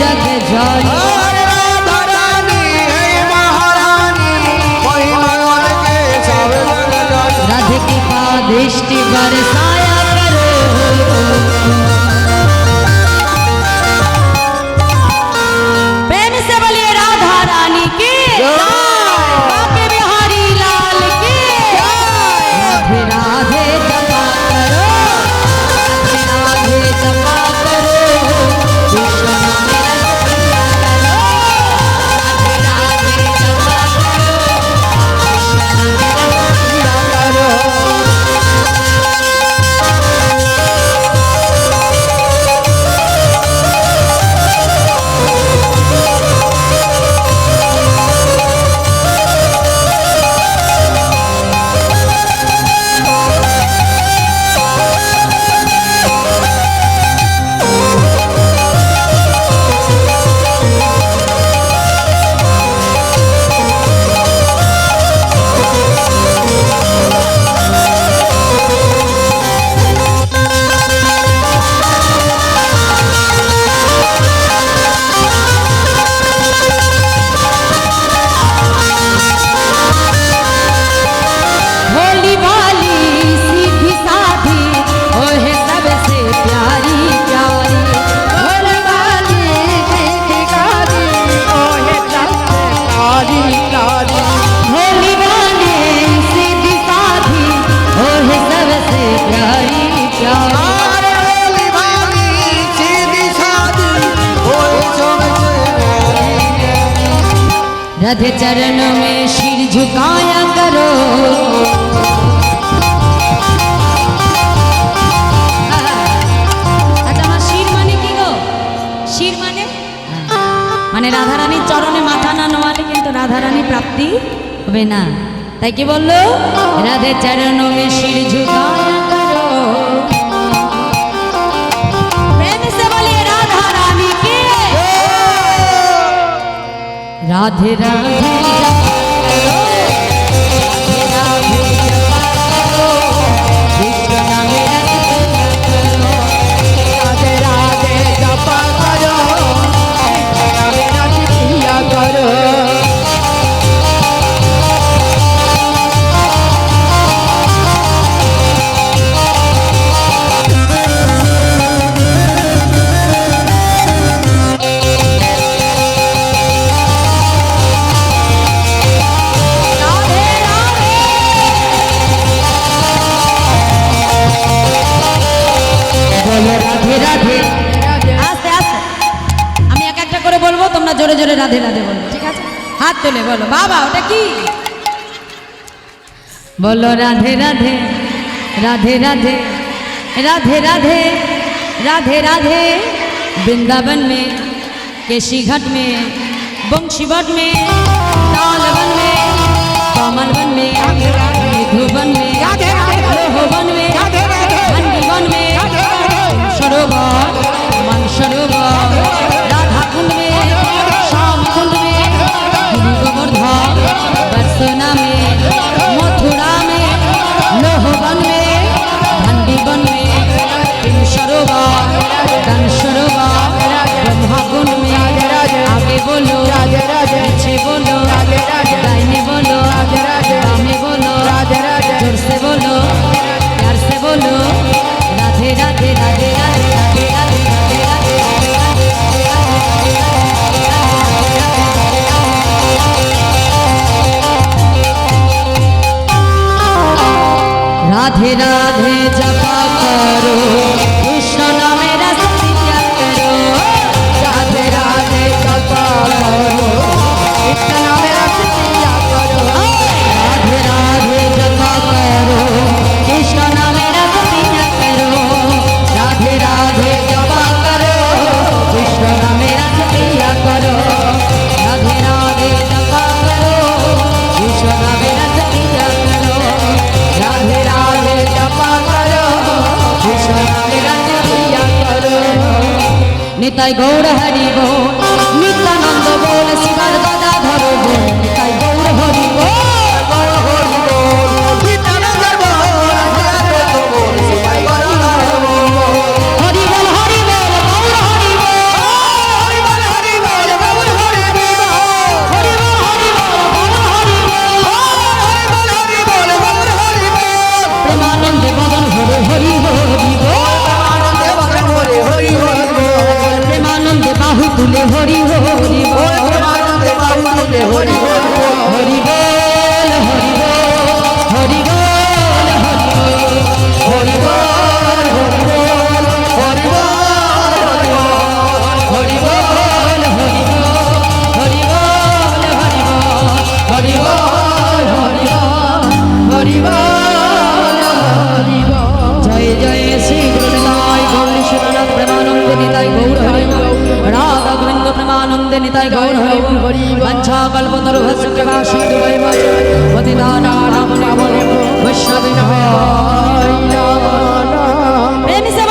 जग जानी राधा रानी है महारानी महिमा उनके सब जग जानी राधे कृपा दृष्टि बरसाया करो प्रेम से बोलिए राधा रानी की बाके बिहारी लाल की राधे राधे जपा करो राधे राधे जपा करो कृष्ण नाम रसिया करो राधे राधे जपा करो कृष्ण नाम रसिया करो भोली भाली सीधी साधी ओहे सबसे प्यारी प्यारी भोली भाली सीधी साधी ओहे सबसे प्यारी प्यारी भोली भाली सीधी साधी ओहे सबसे प्यारी प्यारी भोली भाली सीधी साधी ओहे सबसे प्यारी राधे चरण में सिर झुकाया करो মানে রাধা রানীর চরণে মাথা না নোয়ালে কিন্তু রাধা রানী প্রাপ্তি হবে না তাই কি বললো রাধে চরণ মে শির ঝুকায়া করো প্রেম সে বলিয়ে রাধা রানী কি রাধে রাধে जपा करो राधे राधे जपा करो রাধে রাধে আস্তে আস্তে আমি এক একটা করে বলবো তোমরা জোরে জোরে রাধে রাধে বলবে ঠিক আছে হাত তুলে বলো বাবা ওটা কি बोलो राधे राधे राधे राधे राधे राधे राधे राधे वृंदावन में केशी घाट में बंशीवट में तालवन में कमलवन में मधुवन में लोहवन में हंडीवन में सरोवर मन सरोवर राधा कुंड में श्याम कुंड में गिरि गोवर्धन बरसोना में मथुरा में लोहवन में हंडीवन में तीन सरोवर गण सरोवर ब्रह्मा कुंड में आगे बोलो पीछे बोलो दाहिने बोलो बामे बोलो जोर से बोलो प्यार से बोलो राधे राधे राधे राधे राधे राधे राधे राधे राधे जपा करो कृष्ण नामे रस पिया करो राधे राधे जपा करो कृष्ण नामे रस पिया करो राधे राधे जपा करो कृष्ण नामे रस पिया करो राधे राधे जपा करो कृष्ण नामे रस पिया करो राधे राधे जपा करो कृष्ण नामे रस पिया करो राधे राधे जपा करो कृष्ण नामे रस पिया करो निताई गौर हरि बोल नित्यानंद बोल शिवर गदाधर बोल निताई गौर हरि बोल नित्यानंद बोल हरि बोल हरि बोल हरि बोल गौर हरि बोल বাহু তুলে হরি বল হরি বল ওই প্রেমানন্দে বাহু তুলে হরি বল হরি বল হরি বল হরি বল হরি বল হরি বল হরি বল হরি বল হরি বল হরি বল হরি বল হরি বল হরি বল হরি বল হরি বল জয় জয় শ্রী গুরুনিতাই গৌর শিবনাথ প্রেমানন্দে নিতাই গৌর হরি রাধা গোবিন্দ প্রেমানন্দে নিতাই গৌর হরি বাঞ্ছা কল্পতরু ভস্ম প্রকাশি দুবাই বাচ পতিতানাং নাম বৈষ্ণবে নমঃ প্রেম সে